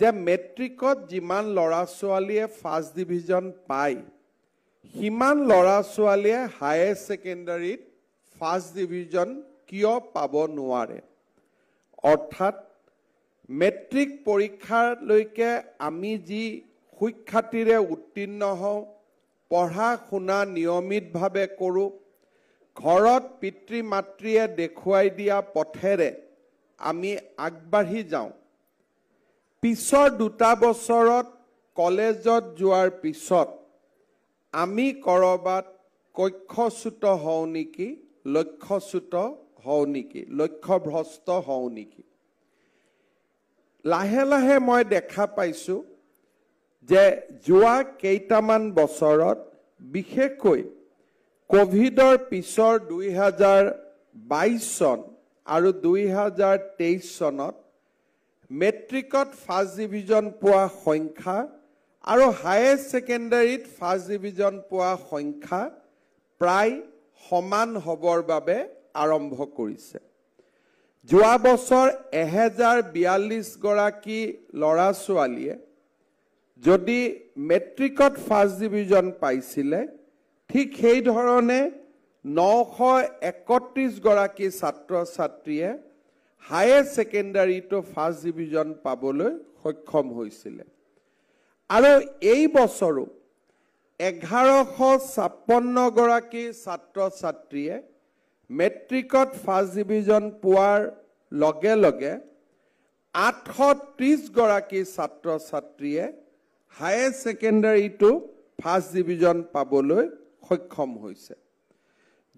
যে মেট্ৰিকত যিমান ল'ৰা ছোৱালীয়ে ফাৰ্ষ্ট ডিভিজন পায় সিমান ল'ৰা ছোৱালীয়ে হায়াৰ ছেকেণ্ডাৰীত ফাৰ্ষ্ট ডিভিজন কিয় পাব নোৱাৰে অৰ্থাৎ মেট্ৰিক পৰীক্ষালৈকে আমি যি সুখ্যাতিৰে উত্তীৰ্ণ হওঁ পঢ়া শুনা নিয়মিতভাৱে কৰোঁ ঘৰত পিতৃ মাতৃয়ে দেখুৱাই দিয়া পথেৰে আমি আগবাঢ়ি যাওঁ পিছৰ 2 বছৰত কলেজত যোৱাৰ পিছত আমি কৰবাত কক্ষচ্যুত হওঁ নেকি লক্ষ্যচ্যুত হওঁ নেকি লক্ষ্যভ্ৰষ্ট হওঁ নেকি লাহে লাহে মই দেখা পাইছোঁ যে যোৱা কেইটামান বছৰত বিশেষকৈ কোভিডৰ পিছৰ 2022 চন আৰু 2023 চনত মেট্ৰিকত ফাৰ্ষ্ট ডিভিজন পোৱা সংখ্যা আৰু হায়াৰ ছেকেণ্ডাৰীত ফাৰ্ষ্ট ডিভিজন পোৱা সংখ্যা প্ৰায় সমান হ'বৰ বাবে আৰম্ভ কৰিছে যোৱা বছৰ 1042 গৰাকী ল'ৰা ছোৱালীয়ে যদি মেট্ৰিকত ফাৰ্ষ্ট ডিভিজন পাইছিলে ঠিক সেই ধৰণে 931 গৰাকী ছাত্ৰ ছাত্ৰীয়ে হায়াৰ ছেকেণ্ডাৰীটো ফাৰ্ষ্ট ডিভিজন পাবলৈ সক্ষম হৈছিলে আৰু এই বছৰো 1156 গৰাকী ছাত্ৰ ছাত্ৰীয়ে মেট্ৰিকত ফাৰ্ষ্ট ডিভিজন পোৱাৰ লগে লগে 830 গৰাকী ছাত্ৰ ছাত্ৰীয়ে হায়াৰ ছেকেণ্ডাৰীটো ফাৰ্ষ্ট ডিভিজন পাবলৈ সক্ষম হৈছে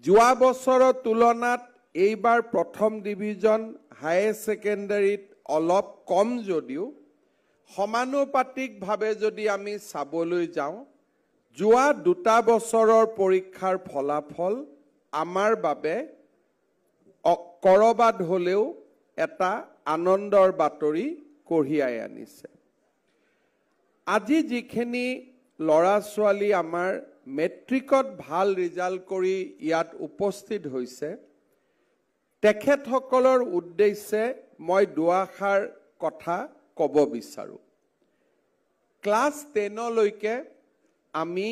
যোৱা বছৰৰ তুলনাত এইবাৰ প্ৰথম ডিভিজন হায়াৰ ছেকেণ্ডাৰীত অলপ কম যদিও সমানুপাতিকভাৱে যদি আমি চাবলৈ যাওঁ যোৱা 2 বছৰৰ পৰীক্ষাৰ ফলাফল আমাৰ বাবে কৰবাত হলেও এটা আনন্দৰ বাতৰি কঢ়িয়াই আনিছে আজি যিখিনি ল'ৰা ছোৱালী আমাৰ মেট্ৰিকত ভাল ৰিজাল্ট কৰি ইয়াত উপস্থিত হৈছে তেখেতসকলৰ উদ্দেশ্যে মই দুআষাৰ কথা ক'ব বিচাৰো ক্লাছ 10 লৈকে আমি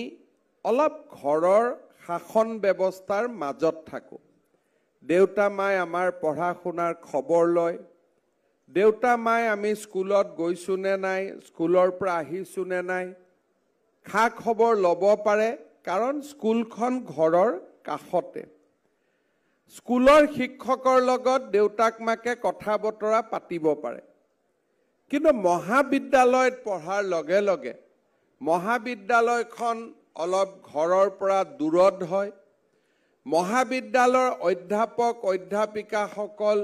অলপ ঘৰৰ শাসন ব্যৱস্থাৰ মাজত থাকো দেউতা মাই আমাৰ পঢ়া শুনাৰ খবৰ লয় দেউতা মাই আমি স্কুলত গৈছো নে নাই স্কুলৰ পৰা আহিছো নে নাই খা খবৰ ল'ব পাৰে কাৰণ স্কুলখন ঘৰৰ কাষতে স্কুলৰ শিক্ষকৰ লগত দেউতাক মাকে কথা বতৰা পাতিব পাৰে কিন্তু মহাবিদ্যালয়ত পঢ়াৰ লগে লগে মহাবিদ্যালয়খন অলপ ঘৰৰ পৰা দূৰত হয় মহাবিদ্যালয়ৰ অধ্যাপক অধ্যাপিকাসকল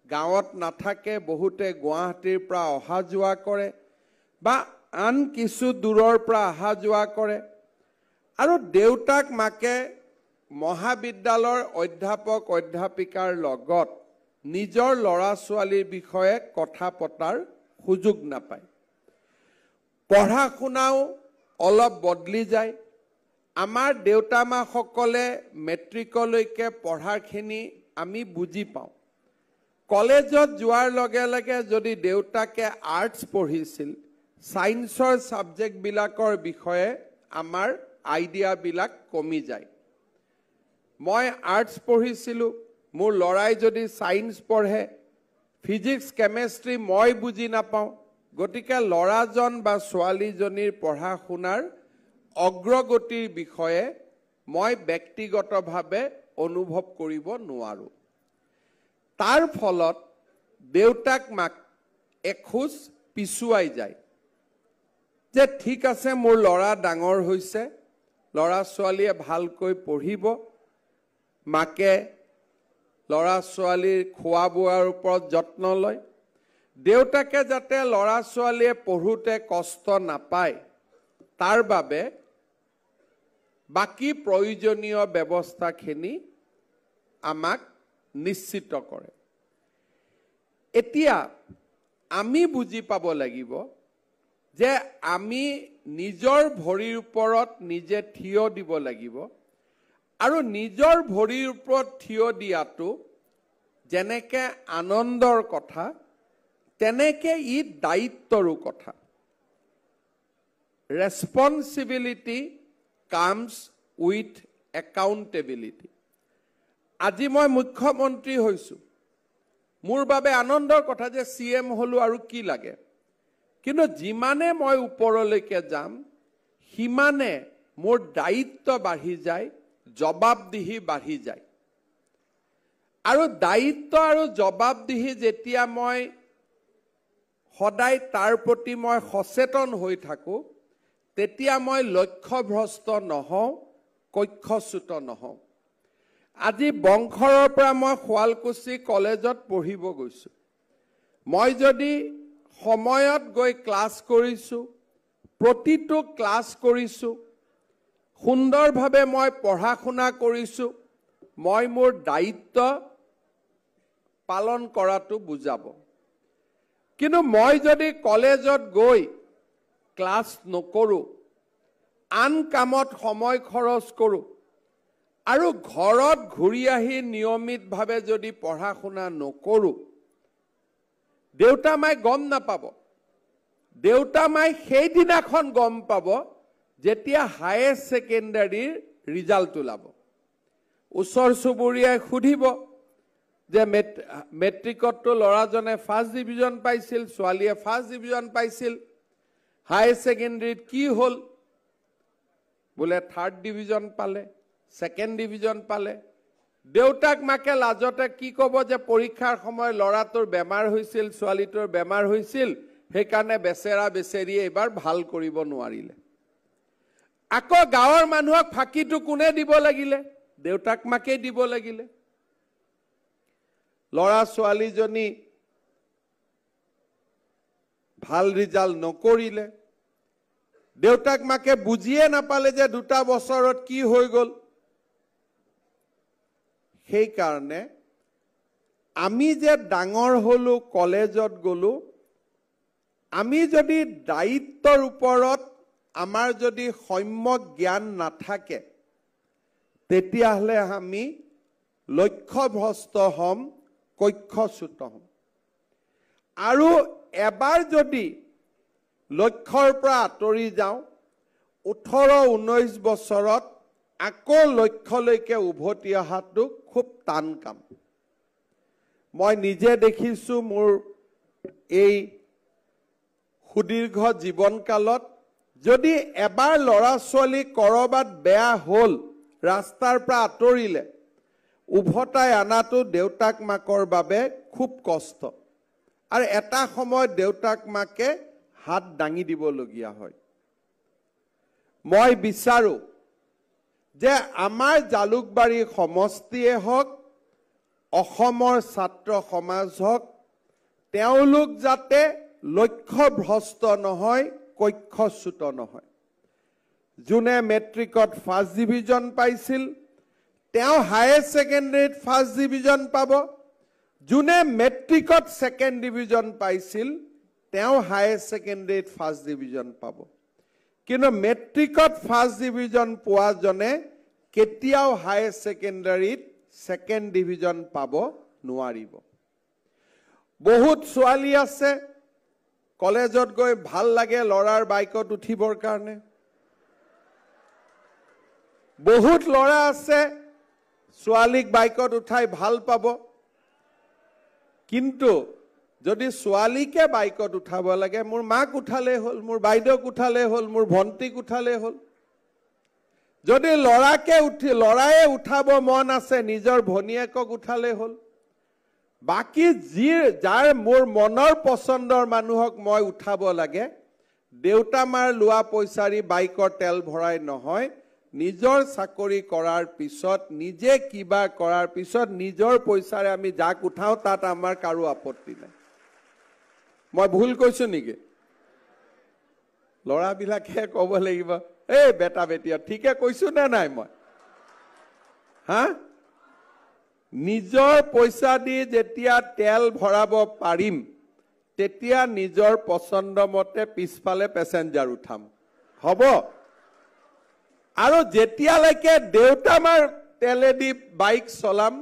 গাঁৱত নাথাকে বহুতে গুৱাহাটীৰ পৰা অহা যোৱা কৰে বা আন কিছু দূৰৰ পৰা অহা যোৱা কৰে আৰু দেউতাক মাকে মহাবিদ্যালয়ৰ অধ্যাপক অধ্যাপিকাৰ লগত নিজৰ ল'ৰা ছোৱালীৰ বিষয়ে কথা পতাৰ সুযোগ নাপায় পঢ়া শুনাও অলপ বদলি যায় আমাৰ দেউতা মাসকলে মেট্ৰিকলৈকে পঢ়াখিনি আমি বুজি পাওঁ কলেজত যোৱাৰ লগে লগে যদি দেউতাকে আৰ্টছ পঢ়িছিল সায়েন্সৰ সাবজেক্ট বিলাকৰ বিষয়ে আমাৰ আইডিয়া বিলাক কমি যায় মই আৰ্টছ পঢ়িছিলো মোৰ লৰাই যদি সায়েন্স পঢ়ে ফিজিক্স কেমিষ্ট্ৰি মই বুজি নাপাওঁ গতিকে লৰাজন বা ছোৱালীজনীৰ পঢ়া শুনাৰ অগ্ৰগতিৰ বিষয়ে মই ব্যক্তিগতভাৱে অনুভৱ কৰিব নোৱাৰো তাৰ ফলত দেউতাক মাক এখোজ পিছুৱাই যায় যে ঠিক আছে মোৰ লৰা ডাঙৰ হৈছে লৰা ছোৱালীয়ে ভালকৈ পঢ়িব মাকে লৰা ছোৱালীৰ খোৱা বোৱাৰ ওপৰত যত্ন লয় দেউতাকে যাতে লৰা ছোৱালীয়ে পঢ়োতে কষ্ট নাপায় তাৰ বাবে বাকি প্ৰয়োজনীয় ব্যৱস্থাখিনি আমাক নিশ্চিত কৰে এতিয়া আমি বুজি পাব লাগিব যে আমি নিজৰ ভৰিৰ ওপৰত নিজে থিয় দিব লাগিব আৰু নিজৰ ভৰিৰ ওপৰত থিয় দিয়াটো যেনেকে আনন্দৰ কথা তেনেকে ই দায়িত্বৰো কথা ৰেসপন্সিবিলিটি কামস উইথ একাউন্টেবিলিটি আজি মই মুখ্যমন্ত্ৰী হৈছো মোৰ বাবে আনন্দৰ কথা যে সিএম হলো আৰু কি লাগে কিন্তু যিমানে মই ওপৰলৈকে যাম হিমানে মোৰ দায়িত্ব বাঢ়ি যায় জবাবদিহি বাঢ়ি যায় আৰু দায়িত্ব আৰু জবাবদিহি যেতিয়া মই সদায় তাৰ প্ৰতি মই সচেতন হৈ থাকো তেতিয়া মই লক্ষ্যভ্ৰষ্ট নহওঁ কক্ষচ্যুত নহওঁ আজি বংশৰৰ পৰা মই শুৱালকুছি কলেজত পঢ়িব গৈছো মই যদি সময়ত গৈ ক্লাছ কৰিছো প্ৰতিটো ক্লাছ কৰিছো সুন্দৰভাৱে মই পঢ়া শুনা কৰিছো মই মোৰ দায়িত্ব পালন কৰাটো বুজাব কিন্তু মই যদি কলেজত গৈ ক্লাছ নকৰো আন কামত সময় খৰচ কৰো আৰু ঘৰত ঘূৰি আহি নিয়মিতভাৱে যদি পঢ়া শুনা নকৰো দেউতা মাই গম নাপাব দেউতা মাই সেই দিনাখন গম পাব যেতিয়া হায়াৰ সেকেন্ডাৰীৰ ৰিজাল্ট ওলাব ওচৰ চুবুৰীয়াই খুধিব যে মেট্ৰিকতটো লৰাজনে ফাৰ্ষ্ট ডিভিজন পাইছিল ছোৱালীয়ে ফাৰ্ষ্ট ডিভিজন পাইছিল হায়াৰ সেকেন্ডাৰীত কি হল বোলে থাৰ্ড ডিভিজন পালে সেকেন্ড ডিভিজন পালে দেউতাক মাকে লাজতে কি কব যে পৰীক্ষাৰ সময় লৰাটোৰ বেমাৰ হৈছিল ছোৱালীটোৰ বেমাৰ হৈছিল হেকাৰণে বেচেৰা বেচেৰি এবাৰ ভাল কৰিব নোৱাৰিলে আকৌ গাঁৱৰ মানুহক ফাঁকিটো কোনে দিব লাগিলে দেউতাক মাকে দিব লাগিলে লৰা ছোৱালীজনী ভাল ৰিজাল্ট নকৰিলে দেউতাক মাকে বুজিয়ে নাপালে যে দুটা বছৰত কি হৈ গল সেই কাৰণে আমি যে ডাঙৰ হলো কলেজত গলো আমি যদি দায়িত্বৰ ওপৰত আমাৰ যদি সম্যক জ্ঞান নাথাকে তেতিয়াহলে আমি লক্ষ্যভ্ৰষ্ট হম কক্ষচ্যুত হম আৰু এবাৰ যদি লক্ষ্যৰ পৰা আঁতৰি যাওঁ 18-19 বছৰত আকৌ লক্ষ্যলৈকে উভতি অহাটো খুব টান কাম মই নিজে দেখিছো মোৰ এই সুদীৰ্ঘ জীৱনকালত যদি এবাৰ লৰা ছোৱালী কৰবাত বেয়া হল ৰাস্তাৰ পৰা আঁতৰিলে উভতাই আনাটো দেউতাক মাকৰ বাবে খুব কষ্ট আৰু এটা সময় দেউতাক মাকে হাত দাঙি দিবলগীয়া হয় মই বিচাৰো যে আমাৰ জালুকবাৰী সমষ্টিয়ে হওক অসমৰ ছাত্ৰ সমাজ হওক তেওঁলোক যাতে লক্ষ্যভ্ৰষ্ট নহয় কক্ষচ্যুত নহয় যোনে মেট্ৰিকত ফাৰ্ষ্ট ডিভিজন পাইছিল তেওঁ হায়াৰ সেকেন্ডাৰীত ফাৰ্ষ্ট ডিভিজন পাব যোনে মেট্ৰিকত সেকেন্ড ডিভিজন পাইছিল তেওঁ হায়াৰ সেকেন্ডাৰীত ফাৰ্ষ্ট ডিভিজন পাব কিন্তু মেট্ৰিকত ফাৰ্ষ্ট ডিভিজন পোৱা জনে কেতিয়াও হায়াৰ সেকেন্ডাৰীত সেকেন্ড ডিভিজন পাব নোৱাৰিব বহুত ছোৱালী আছে কলেজত গৈ ভাল লাগে লৰাৰ বাইকত উঠিবৰ কাৰণে বহুত লৰা আছে ছোৱালীক বাইকত উঠাই ভাল পাব কিন্তু যদি ছোৱালীকে বাইকত উঠাব লাগে মোৰ মাক উঠালে হল মোৰ বাইদেউক উঠালে হল মোৰ ভন্টিক উঠালে হল যদি লৰায়ে উঠাব মন আছে নিজৰ ভনিয়েকক উঠালে হল বাকি যাৰ মোৰ মনৰ পছন্দৰ মানুহক মই উঠাব লাগে দেউতা মাৰ লোৱা পইচাৰি বাইকৰ তেল ভৰাই নহয় নিজৰ চাকৰি কৰাৰ পিছত নিজে কিবা কৰাৰ পিছত নিজৰ পইচাৰে আমি যাক উঠাও তাত আমাৰ কাৰো আপত্তি নাই মই ভুল কৈছো নেকি লৰাবিলাকে ক'ব লাগিব এই বেটা বেটিয়া ঠিকে কৈছো না নাই মই হা নিজৰ পইচা দি যেতিয়া তেল ভৰাব পাৰিম তেতিয়া নিজৰ পছন্দ মতে পিছফালে পেছেঞ্জাৰ উঠাম হ'ব আৰু যেতিয়ালৈকে দেউতা মাৰ তেলেদি বাইক চলাম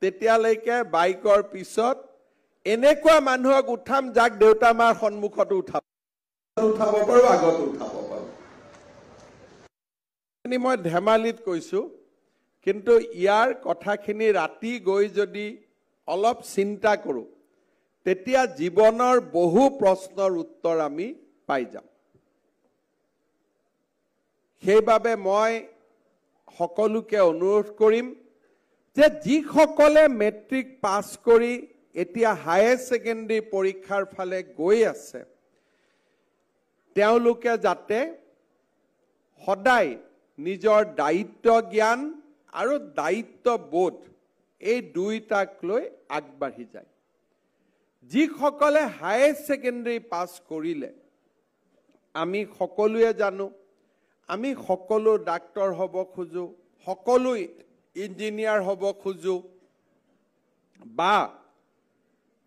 তেতিয়ালৈকে বাইকৰ পিছত এনেকুৱা মানুহক উঠাম যাক দেউতা মাৰ সন্মুখত উঠাব পাৰো, আগত উঠাব পাৰো। মই ধেমালিত কৈছো, কিন্তু ইয়াৰ কথাখিনি ৰাতি গৈ যদি অলপ চিন্তা কৰো, তেতিয়া জীৱনৰ বহু প্ৰশ্নৰ উত্তৰ আমি পাই যাম। সেইবাবে মই সকলোকে অনুৰোধ কৰিম যে যিসকলে মেট্ৰিক পাছ কৰি এতিয়া হায়াৰ ছেকেণ্ডাৰী পৰীক্ষাৰ ফালে গৈ আছে, তেওঁলোকে যাতে সদায় নিজৰ দায়িত্ব জ্ঞান আৰু দায়িত্ববোধ এই দুইটাক লৈ আগবাঢ়ি যায়। যিসকলে হায়াৰ ছেকেণ্ডাৰী পাছ কৰিলে, আমি সকলোৱে জানো, আমি সকলো ডাক্তৰ হ'ব খোজো, সকলো ইঞ্জিনিয়াৰ হ'ব খোজো, বা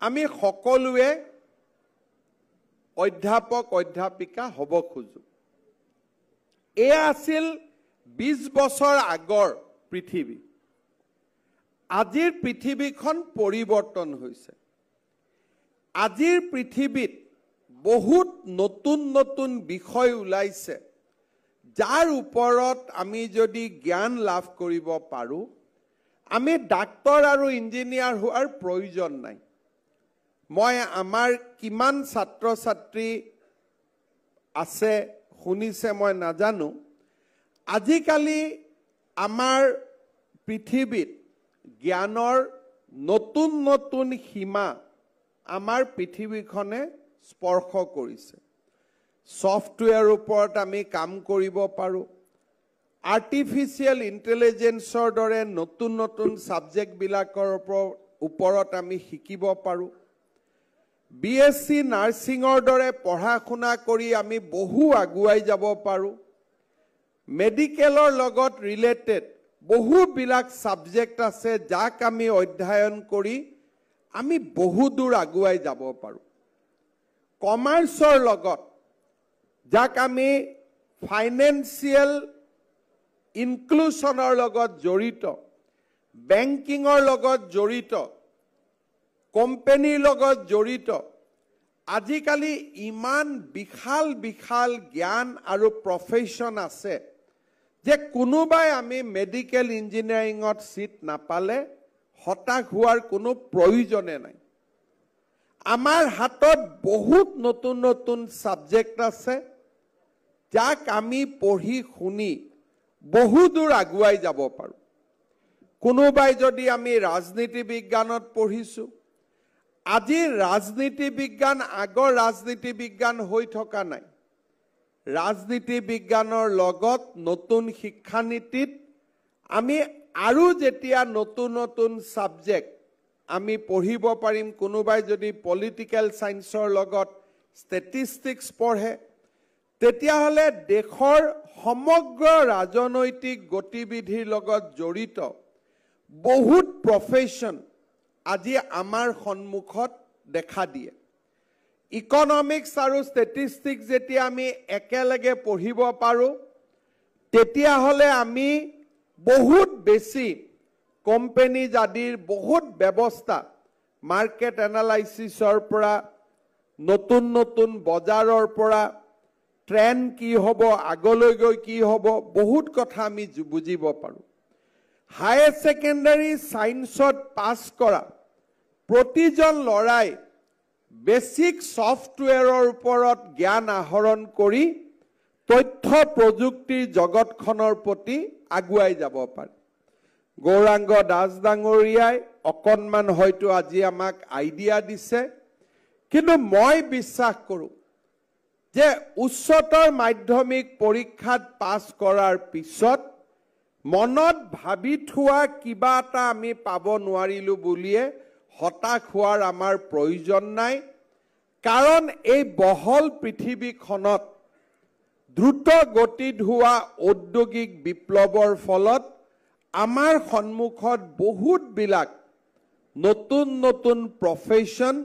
আমি সকলোৱে অধ্যাপক অধ্যাপিকা হ'ব খোজো। এয়া আছিল 20 বছৰ আগৰ পৃথিৱী। আজিৰ পৃথিৱীখন পৰিৱৰ্তন হৈছে। আজিৰ পৃথিৱীত বহুত নতুন নতুন বিষয় ওলাইছে, যাৰ ওপৰত আমি যদি জ্ঞান লাভ কৰিব পাৰো, আমি ডাক্তৰ আৰু ইঞ্জিনিয়াৰ হোৱাৰ প্ৰয়োজন নাই। মই আমাৰ কিমান ছাত্ৰ ছাত্ৰী আছে শুনিছে মই নাজানো, আজিকালি আমাৰ পৃথিৱীত জ্ঞানৰ নতুন নতুন সীমা আমাৰ পৃথিৱীখনে স্পৰ্শ কৰিছে। সফটৱেৰ ওপৰত আমি কাম কৰিব পাৰো, আৰ্টিফিচিয়েল ইণ্টেলিজেন্সৰ দৰে নতুন নতুন সাবজেক্টবিলাকৰ ওপৰত আমি শিকিব পাৰো। BSc নাৰ্ছিঙৰ দৰে পঢ়া শুনা কৰি আমি বহু আগুৱাই যাব পাৰো। মেডিকেলৰ লগত ৰিলেটেড বহুবিলাক সাবজেক্ট আছে, যাক আমি অধ্যয়ন কৰি আমি বহু দূৰ আগুৱাই যাব পাৰো। কমাৰ্চৰ লগত, যাক আমি ফাইনেন্সিয়েল ইনক্লুশনৰ লগত জড়িত, বেংকিঙৰ লগত জড়িত, কোম্পানীৰ লগত জড়িত, আজিকালি ইমান বিশাল বিশাল জ্ঞান আৰু প্ৰফেশ্যন আছে যে কোনোবাই আমি মেডিকেল ইঞ্জিনিয়াৰিঙত সিট নাপালে হতাশ হোৱাৰ কোনো প্ৰয়োজনে নাই। আমাৰ হাতত বহুত নতুন নতুন সাবজেক্ট আছে, যাক আমি পঢ়ি শুনি বহু দূৰ আগুৱাই যাব পাৰো। কোনোবাই যদি আমি ৰাজনীতি বিজ্ঞানত পঢ়িছো, আজি ৰাজনীতি বিজ্ঞান আগৰ ৰাজনীতি বিজ্ঞান হৈ থকা নাই। ৰাজনীতি বিজ্ঞানৰ লগত নতুন শিক্ষানীতিত আমি আৰু যেতিয়া নতুন নতুন সাবজেক্ট আমি পঢ়িব পাৰিম, কোনোবাই যদি পলিটিক্যাল সায়েন্সৰ লগত ষ্টেটিষ্টিক্স পঢ়ে, তেতিয়াহ'লে দেশৰ সমগ্ৰ ৰাজনৈতিক গতিবিধিৰ লগত জড়িত বহুত প্ৰফেশ্যন আজি আমাৰ সন্মুখত দেখা দিয়ে। ইকনমিক্স আৰু ষ্টেটিষ্টিক্স যেতিয়া আমি একেলগে পঢ়িব পাৰো, তেতিয়াহ'লে আমি বহুত বেছি কোম্পানীজ আদিৰ বহুত ব্যৱস্থা, মাৰ্কেট এনালাইচিছৰ পৰা, নতুন নতুন বজাৰৰ পৰা, ট্ৰেন্ড কি হ'ব, আগলৈ গৈ কি হ'ব, বহুত কথা আমি বুজিব পাৰো। হায়াৰ ছেকেণ্ডাৰী সায়েন্সত পাছ কৰা প্ৰতিজন ল'ৰাই বেসিক সফটৱেৰৰ ওপৰত জ্ঞান আহৰণ কৰি তথ্য প্ৰযুক্তিৰ জগতখনৰ প্ৰতি আগুৱাই যাব পাৰে। গৌৰাংগ দাস ডাঙৰীয়াই অকণমান হয়তো আজি আমাক আইডিয়া দিছে, কিন্তু মই বিশ্বাস কৰোঁ যে উচ্চতৰ মাধ্যমিক পৰীক্ষাত পাছ কৰাৰ পিছত মনত ভাবি থোৱা কিবা এটা আমি পাব নোৱাৰিলো বুলিয়ে হতাশ হোৱাৰ আমাৰ প্ৰয়োজন নাই। কাৰণ এই বহল পৃথিৱীখনত দ্ৰুত গতিত হোৱা ঔদ্যোগিক বিপ্লৱৰ ফলত আমাৰ সন্মুখত বহুতবিলাক নতুন নতুন প্ৰফেশ্যন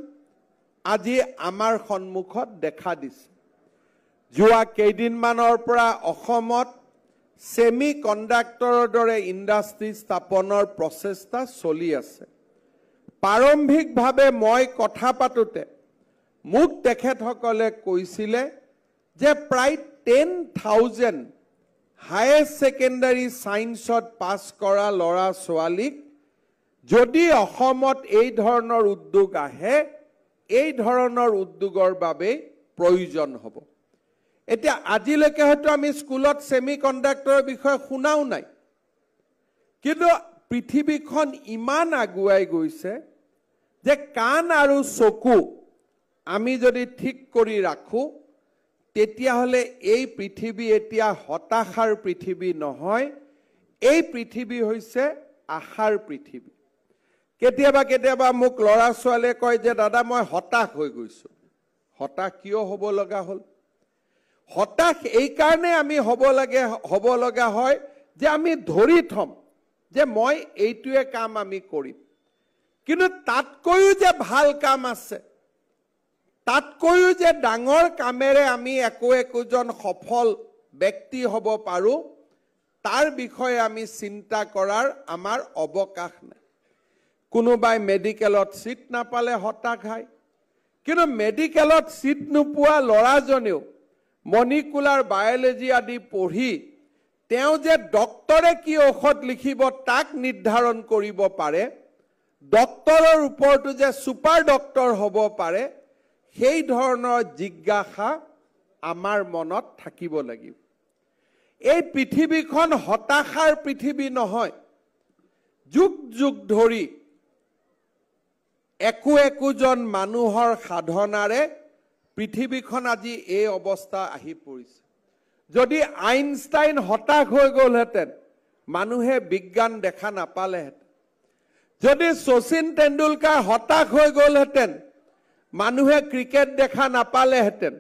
আজি আমাৰ সন্মুখত দেখা দিছে। যোৱা কেইদিনমানৰ পৰা অসমত সেমি কণ্ডাক্টৰৰ দৰে ইণ্ডাষ্ট্ৰী স্থাপনৰ প্ৰচেষ্টা চলি আছে। প্ৰাৰম্ভিকভাৱে মই কথা পাতোতে মোক তেখেতসকলে কৈছিলে যে প্ৰায় 10,000 হায়াৰ ছেকেণ্ডাৰী সায়েন্সত পাছ কৰা ল'ৰা ছোৱালীক যদি অসমত এই ধৰণৰ উদ্যোগ আহে এই ধৰণৰ উদ্যোগৰ বাবে প্ৰয়োজন হ'ব এতিয়া আজিলৈকে হয়তো আমি স্কুলত সেমিকন্ডাক্টৰৰ বিষয়ে শুনাও নাই কিন্তু পৃথিৱীখন ইমান আগুৱাই গৈছে যে কাণ আৰু চকু আমি যদি ঠিক কৰি ৰাখো তেতিয়াহলে এই পৃথিৱী এতিয়া হতাশাৰ পৃথিৱী নহয় এই পৃথিৱী হৈছে আশাৰ পৃথিৱী কেতিয়াবা কেতিয়াবা মোক লৰা ছোৱালীয়ে কয় যে দাদা মই হতাশ হৈ গৈছো হতাশ কিয় হ'ব লগা হ'ল হতাশ এই কাৰণে আমি হ'ব লগা হয় যে আমি ধৰি থম যে মই এইটোৱে কাম আমি কৰিম কিন্তু তাতকৈও যে ভাল কাম আছে তাতকৈও যে ডাঙৰ কামেৰে আমি একোজন সফল ব্যক্তি হ'ব পাৰো তাৰ বিষয়ে আমি চিন্তা কৰাৰ আমাৰ অৱকাশ নাই কোনোবাই মেডিকেলত সিট নাপালে হতাশ হয় কিন্তু মেডিকেলত সিট নোপোৱা ল'ৰাজনেও মলিকুলাৰ বায়োলজি আদি পঢ়ি তেওঁ যে ডক্টৰে কি ঔষধ লিখিব তাক নিৰ্ধাৰণ কৰিব পাৰে ডক্টৰৰ ওপৰতো যে সুপাৰ ডক্টৰ হ'ব পাৰে সেই ধৰণৰ জিজ্ঞাসা আমাৰ মনত থাকিব লাগিব এই পৃথিৱীখন হতাশাৰ পৃথিৱী নহয় যুগ যুগ ধৰি একোজন মানুহৰ সাধনাৰে পৃথিৱীখন আজি এই অৱস্থা আহি পৰিছে যদি আইনষ্টাইন হতাশ হৈ গ'লহেঁতেন মানুহে বিজ্ঞান দেখা নাপালেহেঁতেন যদি শচীন তেণ্ডুলকাৰ হতাশ হৈ গ'লহেঁতেন মানুহে ক্ৰিকেট দেখা নাপালেহেঁতেন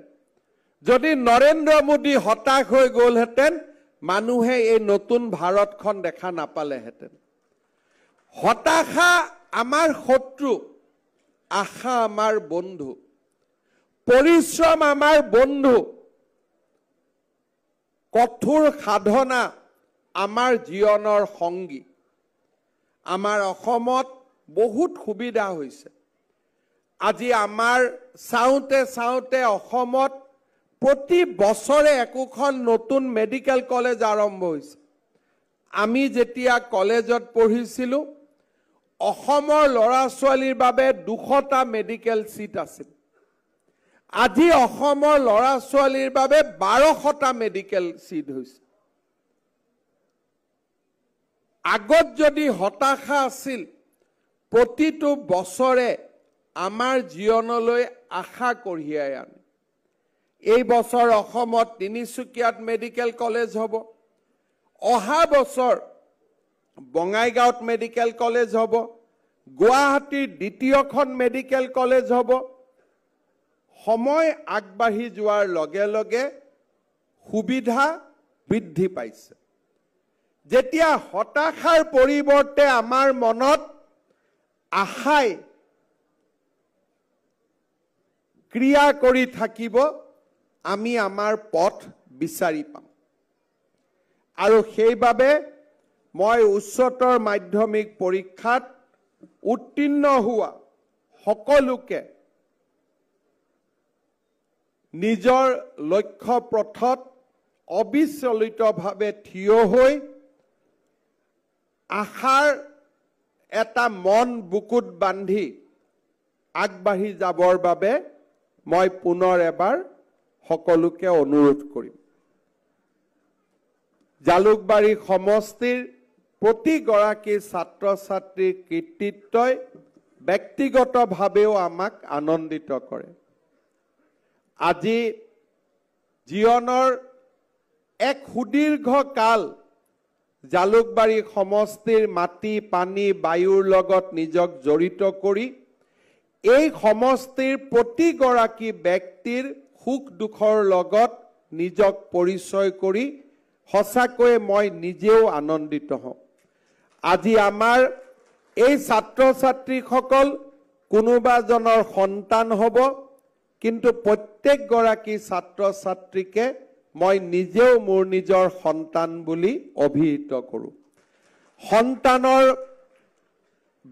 যদি নৰেন্দ্ৰ মোদী হতাশ হৈ গ'লহেঁতেন মানুহে এই নতুন ভাৰতখন দেখা নাপালেহেঁতেন হতাশা আমাৰ শত্ৰু আশা আমাৰ বন্ধু পৰিশ্ৰম আমাৰ বন্ধু কঠোৰ সাধনা আমাৰ জীৱনৰ সংগী আমাৰ অসমত বহুত সুবিধা হৈছে আজি আমাৰ চাওঁতে অসমত প্ৰতি বছৰে একোখন নতুন মেডিকেল কলেজ আৰম্ভ হৈছে আমি যেতিয়া কলেজত পঢ়িছিলো অসমৰ ল'ৰা ছোৱালীৰ বাবে 200টা মেডিকেল সিট আছিল আজি অসমৰ ল'ৰা ছোৱালীৰ বাবে 1200টা মেডিকেল সিট হৈছে আগত যদি হতাশা আছিল প্ৰতিটো বছৰে আমাৰ জীৱনলৈ আশা কঢ়িয়াই আনে এই বছৰ অসমত তিনিচুকীয়াত মেডিকেল কলেজ হ'ব অহা বছৰ বঙাইগাঁৱত মেডিকেল কলেজ হ'ব গুৱাহাটীৰ দ্বিতীয়খন মেডিকেল কলেজ হ'ব সময় আগবাঢ়ি যোৱাৰ লগে লগে সুবিধা বৃদ্ধি পাইছে যেতিয়া হতাশাৰ পৰিৱৰ্তে আমাৰ মনত আশাই ক্ৰিয়া কৰি থাকিব আমি আমাৰ পথ বিচাৰি পাম আৰু সেইবাবে মই উচ্চতৰ মাধ্যমিক পৰীক্ষাত উত্তীৰ্ণ হোৱা সকলোকে নিজৰ লক্ষ্য পথত অবিচলিতভাৱে থিয় হৈ আশাৰ এটা মন বুকুত বান্ধি আগবাঢ়ি যাবৰ বাবে মই পুনৰ এবাৰ সকলোকে অনুৰোধ কৰিম জালুকবাৰী সমষ্টিৰ প্ৰতিগৰাকী ছাত্ৰ ছাত্ৰীৰ কৃতিত্বই ব্যক্তিগতভাৱেও আমাক আনন্দিত কৰে আজি জীৱনৰ এক সুদীৰ্ঘ কাল জালুকবাৰী সমষ্টিৰ মাটি পানী বায়ুৰ লগত নিজক জড়িত কৰি এই সমষ্টিৰ প্ৰতিগৰাকী ব্যক্তিৰ সুখ দুখৰ লগত নিজক পৰিচয় কৰি সঁচাকৈ মই নিজেও আনন্দিত হওঁ আজি আমাৰ এই ছাত্ৰ ছাত্ৰীসকল কোনোবাজনৰ সন্তান হ'ব কিন্তু প্ৰত্যেকগৰাকী ছাত্ৰ ছাত্ৰীকে মই নিজেও মোৰ নিজৰ সন্তান বুলি অভিহিত কৰোঁ সন্তানৰ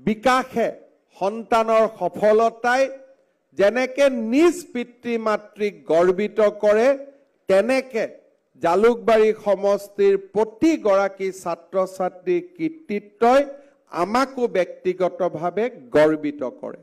বিকাশে সন্তানৰ সফলতাই যেনেকে নিজ পিতৃ মাতৃক গৰ্বিত কৰে তেনেকে জালুকবাৰী সমষ্টিৰ প্ৰতিগৰাকী ছাত্ৰ ছাত্ৰীৰ কৃতিত্বই আমাকো ব্যক্তিগতভাৱে গৰ্বিত কৰে।